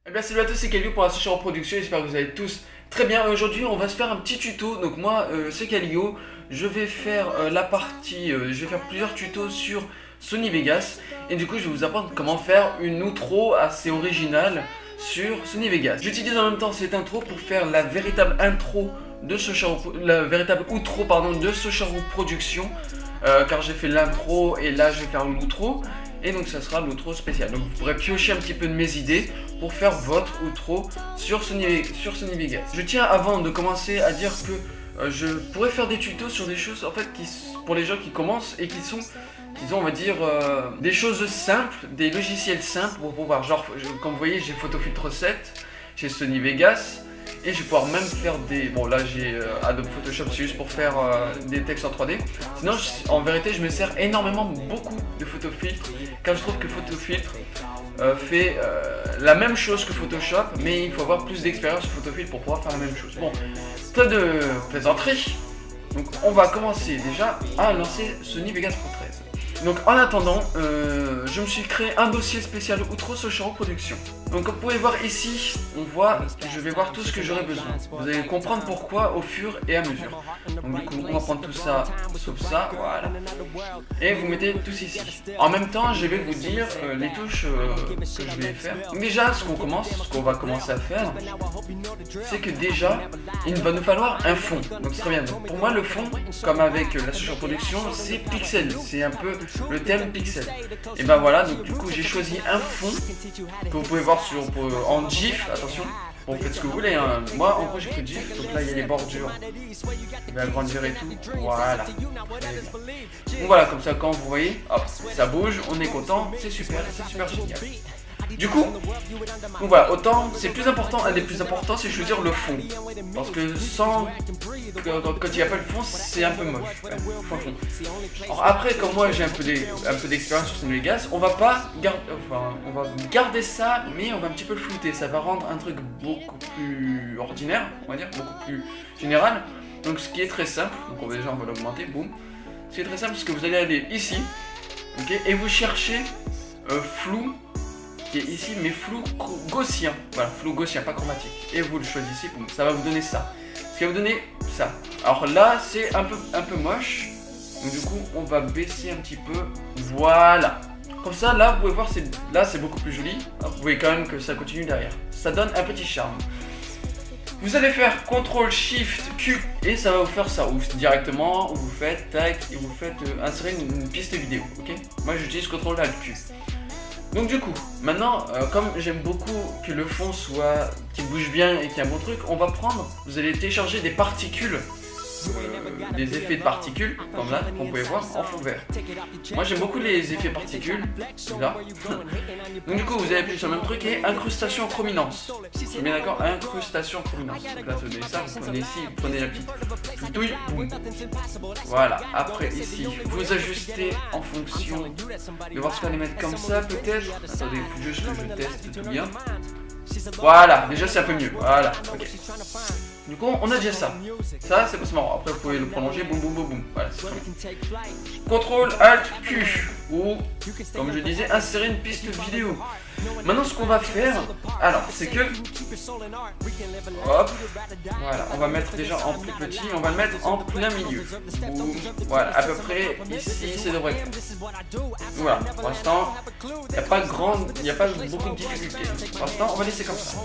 Eh bien salut à tous, c'est Calio pour la Social Reproduction, j'espère que vous allez tous très bien. Aujourd'hui on va se faire un petit tuto, donc moi c'est Calio, je vais faire je vais faire plusieurs tutos sur Sony Vegas. Et du coup je vais vous apprendre comment faire une outro assez originale sur Sony Vegas. J'utilise en même temps cette intro pour faire la véritable intro de la véritable outro pardon, de Social Reproduction, car j'ai fait l'intro et là je vais faire l'outro. Et donc ça sera l'outro spécial. Donc vous pourrez piocher un petit peu de mes idées pour faire votre outro sur Sony Vegas. Je tiens avant de commencer à dire que je pourrais faire des tutos sur des choses en fait pour les gens qui commencent et qui ont on va dire des choses simples, des logiciels simples pour pouvoir, genre comme vous voyez j'ai Photofiltre 7 chez Sony Vegas. Et je vais pouvoir même faire des... Bon là j'ai Adobe Photoshop, c'est juste pour faire des textes en 3D. Sinon en vérité je me sers énormément beaucoup de Photofiltre, car je trouve que Photofiltre fait la même chose que Photoshop, mais il faut avoir plus d'expérience sur Photofiltre pour pouvoir faire la même chose. Bon, tas de plaisanteries. Donc on va commencer déjà à lancer Sony Vegas Pro 13. Donc en attendant, je me suis créé un dossier spécial outro Social Reproduction. Donc comme vous pouvez voir ici, je vais voir tout ce que j'aurai besoin. Vous allez comprendre pourquoi au fur et à mesure. Donc du coup, on va prendre tout ça, sauf ça, voilà. Et vous mettez tous ici. En même temps, je vais vous dire les touches que je vais faire. Donc déjà, ce qu'on va commencer à faire, c'est que déjà, il va nous falloir un fond. Donc c'est très bien. Donc, pour moi, le fond, comme avec la Social Reproduction, c'est pixel. C'est un peu le thème pixel. Et ben voilà, donc du coup, j'ai choisi un fond que vous pouvez voir en GIF, attention, bon, vous faites ce que vous voulez, hein. Moi en gros j'ai pris GIF, donc là il y a les bordures, je vais agrandir et tout, voilà. Donc voilà, comme ça quand vous voyez, hop, ça bouge, on est content, c'est super génial. Du coup, donc voilà, autant c'est plus important, un des plus importants c'est choisir le fond. Parce que quand il n'y a pas le fond, c'est un peu moche. Ouais, fond. Alors après, comme moi j'ai un peu d'expérience sur Sony Vegas, on va garder ça, mais on va un petit peu le flouter. Ça va rendre un truc beaucoup plus ordinaire, on va dire, beaucoup plus général. Donc ce qui est très simple, donc on va l'augmenter, boum. Ce qui est très simple, c'est que vous allez aller ici, ok, et vous cherchez flou, qui est ici, mais flou gaussien. Voilà, flou gaussien, pas chromatique. Et vous le choisissez, boum, ça va vous donner ça. Ce qui va vous donner ça. Alors là, c'est un peu moche. Donc du coup, on va baisser un petit peu. Voilà. Comme ça, là, vous pouvez voir, là, c'est beaucoup plus joli. Alors, vous voyez quand même que ça continue derrière. Ça donne un petit charme. Vous allez faire CTRL SHIFT Q et ça va vous faire ça. Ou directement, vous faites tac et vous faites insérer une piste vidéo. Ok. Moi, j'utilise CTRL ALT Q. Donc du coup, maintenant, comme j'aime beaucoup que le fond qui bouge bien et qu'il y a un bon truc, vous allez télécharger des particules, des effets de particules, comme là, qu'on pouvait voir en fond vert. Moi j'aime beaucoup les effets particules, là. Donc du coup, vous allez appuyer sur le même truc et incrustation en chrominance. C'est bien d'accord, incrustation en chrominance. Donc là, vous donnez ça, vous prenez ici, vous prenez la petite touille, boum. Voilà, après ici, vous ajustez en fonction de voir ce qu'on va les mettre comme ça, peut-être. Attendez, il faut juste que je teste tout bien. Voilà, déjà c'est un peu mieux, voilà, ok. Du coup, on a déjà ça. Ça, c'est pas marrant. Après, vous pouvez le prolonger, boum, boum, boum, boum. Voilà, c'est très bien. CTRL ALT Q, ou, comme je disais, insérer une piste vidéo. Maintenant, ce qu'on va faire, alors, c'est que, hop, voilà, on va mettre déjà en plus petit, on va le mettre en plein milieu. Boum, voilà, à peu près ici, ça devrait être. Voilà, pour l'instant, il n'y a pas beaucoup de difficultés. Pour l'instant, on va laisser comme ça.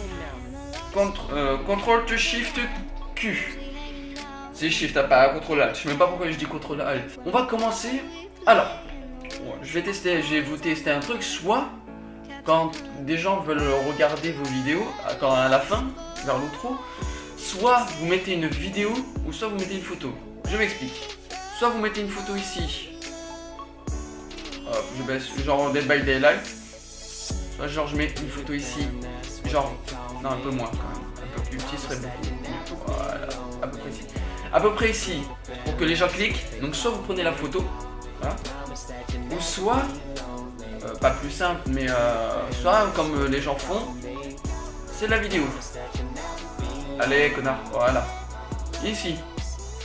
CTRL SHIFT Q. C'est Shift, pas CTRL ALT. Je sais même pas pourquoi je dis CTRL ALT. On va commencer. Alors, je vais vous tester un truc. Soit quand des gens veulent regarder vos vidéos, à la fin, vers l'outro, soit vous mettez une vidéo, ou soit vous mettez une photo. Je m'explique. Soit vous mettez une photo ici. Hop, je baisse, genre Dead by Daylight. Soit genre je mets une photo ici. Genre, non, un peu moins quand même. Un peu plus petit serait beaucoup. Voilà, à peu près ici. À peu près ici, pour que les gens cliquent. Donc soit vous prenez la photo, voilà, ou soit, pas plus simple, mais soit comme les gens font, c'est la vidéo. Allez, connard, voilà. Ici,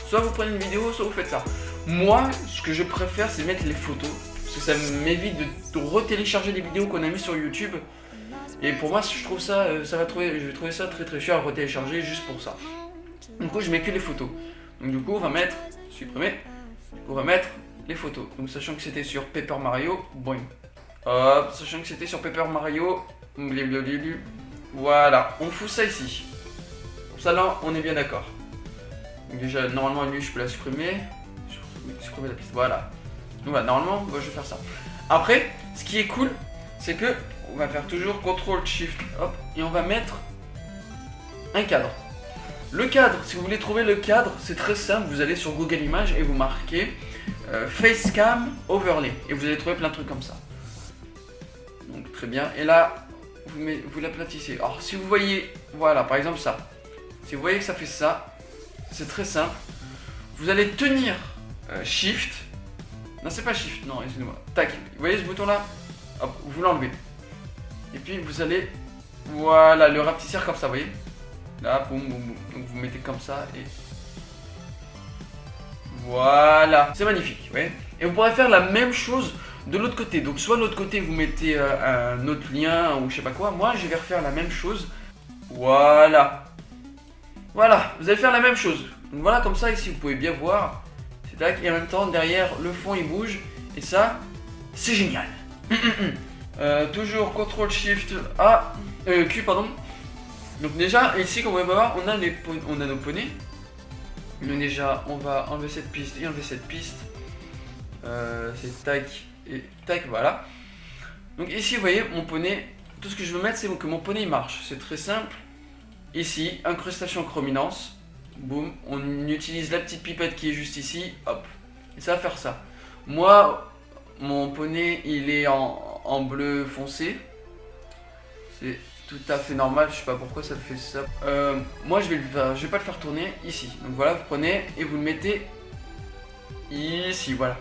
soit vous prenez une vidéo, soit vous faites ça. Moi, ce que je préfère, c'est mettre les photos, parce que ça m'évite de retélécharger les vidéos qu'on a mis sur YouTube. Et pour moi, je trouve ça, je vais trouver ça très cher à retélécharger juste pour ça. Du coup, je mets que les photos. Donc du coup, on va mettre, supprimer, on va mettre les photos. Donc sachant que c'était sur Paper Mario, boing. Hop, sachant que c'était sur Paper Mario, blablabla. Voilà, on fout ça ici. Pour ça là, on est bien d'accord. Donc déjà, normalement, lui, je peux la supprimer. Supprimer la piste, voilà. Donc voilà, normalement, je vais faire ça. Après, ce qui est cool, c'est que on va faire toujours CTRL SHIFT, hop, et on va mettre un cadre. Le cadre, si vous voulez trouver le cadre, c'est très simple. Vous allez sur Google Images et vous marquez Facecam Overlay. Et vous allez trouver plein de trucs comme ça. Donc très bien. Et là, vous l'aplatissez. Alors si vous voyez, voilà, par exemple ça. Si vous voyez que ça fait ça, c'est très simple. Vous allez tenir Shift. Non, c'est pas Shift, non, excusez-moi. Tac. Vous voyez ce bouton là? Hop, vous l'enlevez. Et puis vous allez, voilà, le rapetisser comme ça, vous voyez? Là, boum, boum, boum. Donc vous mettez comme ça et voilà, c'est magnifique, vous voyez. Et vous pourrez faire la même chose de l'autre côté. Donc soit de l'autre côté vous mettez un autre lien ou je sais pas quoi. Moi je vais refaire la même chose. Voilà. Voilà, vous allez faire la même chose. Donc voilà, comme ça ici vous pouvez bien voir. C'est tac, et en même temps derrière le fond il bouge. Et ça, c'est génial. Toujours CTRL SHIFT A, Q pardon. Donc déjà ici comme vous pouvez voir on a nos poneys. Donc déjà on va enlever cette piste et enlever cette piste. C'est tac et tac, voilà. Donc ici vous voyez mon poney, tout ce que je veux mettre c'est que mon poney marche. C'est très simple. Ici, incrustation chrominance. Boum, on utilise la petite pipette qui est juste ici. Hop, et ça va faire ça. Moi, mon poney il est en bleu foncé. C'est tout à fait normal, je sais pas pourquoi ça fait ça. Moi je vais pas le faire tourner ici. Donc voilà, vous prenez et vous le mettez ici, voilà.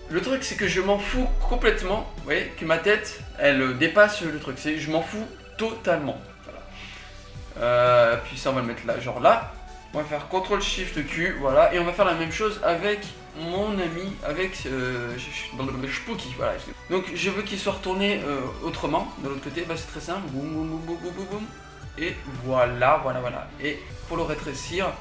Le truc c'est que je m'en fous complètement, vous voyez, que ma tête elle dépasse le truc, je m'en fous totalement. Voilà. Puis ça on va le mettre là, genre là. On va faire CTRL SHIFT Q, voilà, et on va faire la même chose avec mon ami, avec Spooky, voilà. Donc je veux qu'il soit retourné autrement, de l'autre côté, bah, c'est très simple, boum boum boum boum boum boum boum, et voilà, voilà, voilà. Et pour le rétrécir,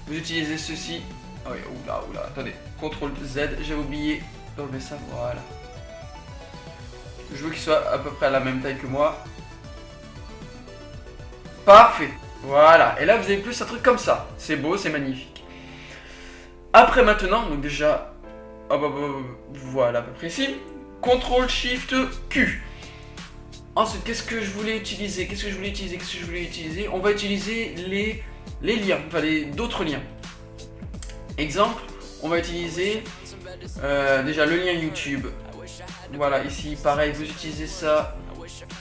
vous utilisez ceci, ah oui, oula, attendez, CTRL Z, j'avais oublié d'enlever ça, voilà. Je veux qu'il soit à peu près à la même taille que moi. Parfait. Voilà, et là vous avez plus un truc comme ça. C'est beau, c'est magnifique. Après maintenant, donc déjà, voilà à peu près ici. CTRL SHIFT Q. Ensuite, qu'est-ce que je voulais utiliser? On va utiliser les liens, enfin d'autres liens. Exemple, on va utiliser déjà le lien YouTube. Voilà, ici, pareil, vous utilisez ça.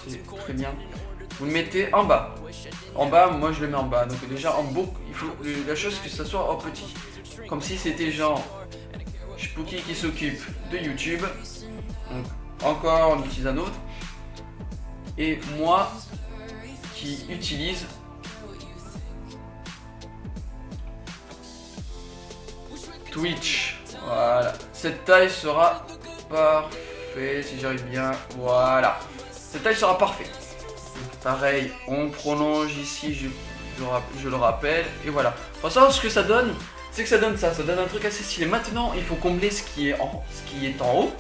C'est très bien. Vous le mettez en bas. En bas, moi je le mets en bas. Donc déjà en boucle, il faut la chose que ça soit en petit. Comme si c'était genre Spooky qui s'occupe de YouTube. Donc encore on utilise un autre. Et moi qui utilise Twitch. Voilà. Cette taille sera parfaite si j'arrive bien. Voilà. Cette taille sera parfaite. Pareil, on prolonge ici, je le rappelle, et voilà. Pour savoir ce que ça donne, c'est que ça donne ça donne un truc assez stylé. Maintenant, il faut combler ce qui est en haut.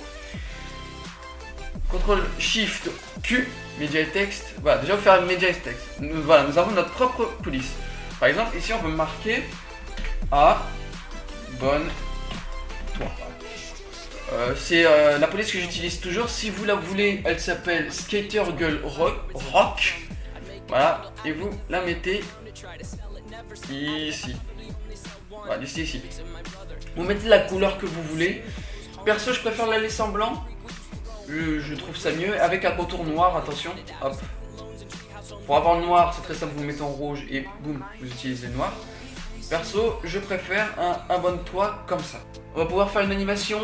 CTRL SHIFT Q, Media Text. Voilà, déjà, on va faire un Media Text. Voilà, nous avons notre propre police. Par exemple, ici, on peut marquer abonne-toi. C'est la police que j'utilise toujours. Si vous la voulez, elle s'appelle Skater Girl Rock. Voilà, et vous la mettez ici. Voilà, ici. Vous mettez la couleur que vous voulez. Perso, je préfère la laisser en blanc. Je trouve ça mieux. Avec un contour noir, attention. Hop. Pour avoir le noir, c'est très simple. Vous le mettez en rouge et boum, vous utilisez le noir. Perso, je préfère un abonne-toi comme ça. On va pouvoir faire une animation.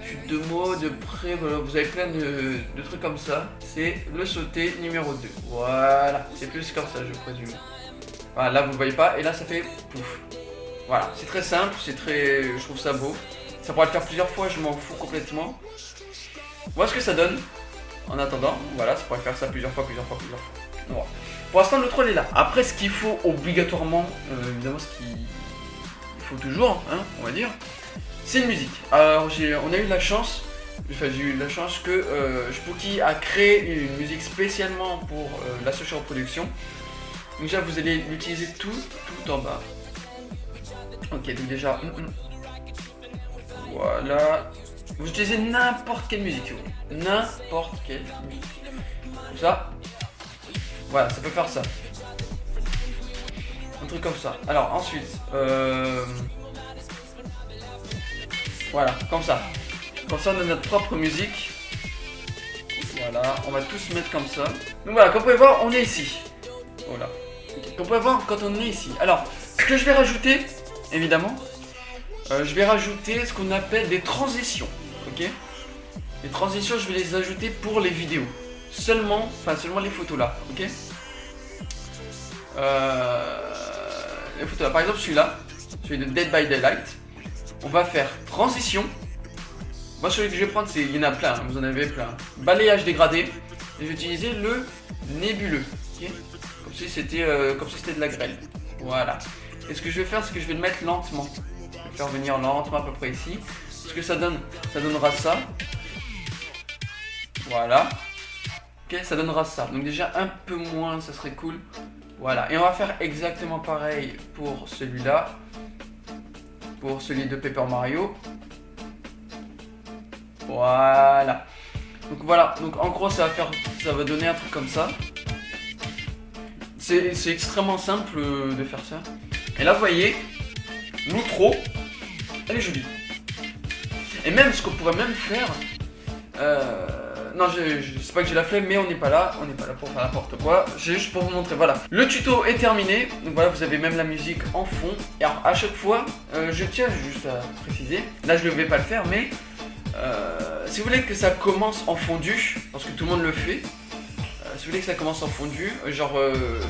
Chute de mots, de près, voilà, vous avez plein de trucs comme ça. C'est le sauter numéro 2. Voilà, c'est plus comme ça, je présume. Voilà, là vous le voyez pas, et là ça fait pouf. Voilà, c'est très simple, je trouve ça beau. Ça pourrait le faire plusieurs fois, je m'en fous complètement. Voilà ce que ça donne. En attendant, voilà, ça pourrait faire ça plusieurs fois. Voilà. Pour l'instant, le troll est là. Après, ce qu'il faut obligatoirement, évidemment, ce qu'il faut toujours, hein, on va dire, c'est une musique. Alors, on a eu la chance, j'ai eu la chance que Spooky a créé une musique spécialement pour la Social Production. Donc déjà, vous allez l'utiliser tout en bas. Ok, donc déjà, voilà. Vous utilisez n'importe quelle musique, n'importe quelle musique. Comme ça. Voilà, ça peut faire ça. Un truc comme ça. Alors ensuite, voilà, comme ça. Comme ça, on a notre propre musique. Voilà, on va tous mettre comme ça. Donc voilà, comme vous pouvez voir, on est ici. Voilà. Okay. Comme vous pouvez voir, quand on est ici. Alors, ce que je vais rajouter, évidemment, je vais rajouter ce qu'on appelle des transitions. Ok. Les transitions, je vais les ajouter pour les vidéos. Seulement les photos là, ok. Les photos là, par exemple celui de Dead by Daylight. On va faire transition. Moi celui que je vais prendre, il y en a plein, hein, vous en avez plein. Balayage dégradé. Et je vais utiliser le nébuleux, ok. Comme si c'était de la grêle. Voilà. Et ce que je vais faire, c'est que je vais le mettre lentement. Je vais le faire venir lentement à peu près ici. Ce que ça donne, ça donnera ça. Voilà. Ok, ça donnera ça. Donc déjà un peu moins, ça serait cool. Voilà. Et on va faire exactement pareil pour celui-là. Pour celui de Paper Mario. Voilà. Donc voilà. Donc en gros, ça va donner un truc comme ça. C'est extrêmement simple de faire ça. Et là, vous voyez, l'outro, elle est jolie. Et même ce qu'on pourrait même faire. Non, c'est pas que j'ai la flemme, mais on n'est pas là pour faire n'importe quoi. C'est juste pour vous montrer, voilà. Le tuto est terminé, donc voilà, vous avez même la musique en fond. Et alors, à chaque fois, je tiens juste à préciser, là je ne vais pas le faire, mais si vous voulez que ça commence en fondu, parce que tout le monde le fait, si vous voulez que ça commence en fondu, genre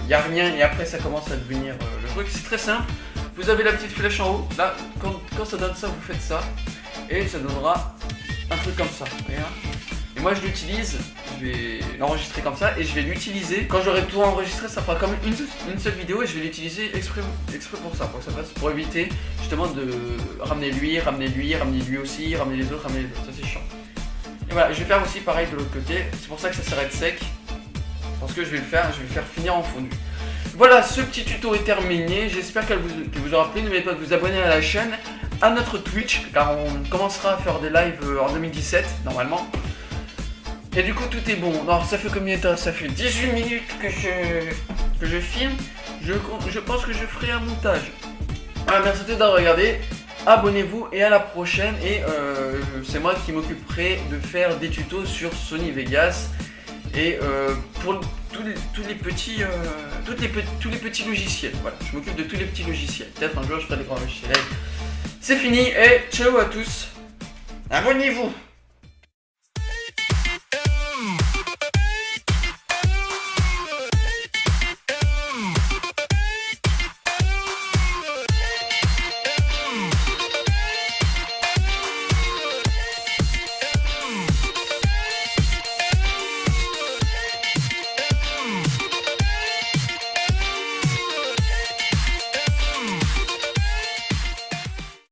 il n'y a rien et après ça commence à devenir le truc, c'est très simple. Vous avez la petite flèche en haut, là, quand ça donne ça, vous faites ça, et ça donnera un truc comme ça, regarde. Et moi je l'utilise, je vais l'enregistrer comme ça et je vais l'utiliser. Quand j'aurai tout enregistré, ça fera comme une seule vidéo et je vais l'utiliser exprès pour ça, pour que ça fasse, pour éviter justement de ramener lui aussi, ramener les autres, ça c'est chiant. Et voilà, je vais faire aussi pareil de l'autre côté, c'est pour ça que ça s'arrête sec. Parce que je vais le faire finir en fondu. Voilà, ce petit tuto est terminé, j'espère qu'il vous aura plu. N'oubliez pas de vous abonner à la chaîne, à notre Twitch, car on commencera à faire des lives en 2017, normalement. Et du coup tout est bon. Alors ça fait combien de temps? Ça fait 18 minutes que je filme. Je pense que je ferai un montage. Voilà, merci à tous d'avoir regardé. Abonnez-vous et à la prochaine. Et c'est moi qui m'occuperai de faire des tutos sur Sony Vegas. Et pour tous les petits logiciels. Voilà, je m'occupe de tous les petits logiciels. Peut-être un jour je ferai des grands logiciels. C'est fini et ciao à tous. Abonnez-vous.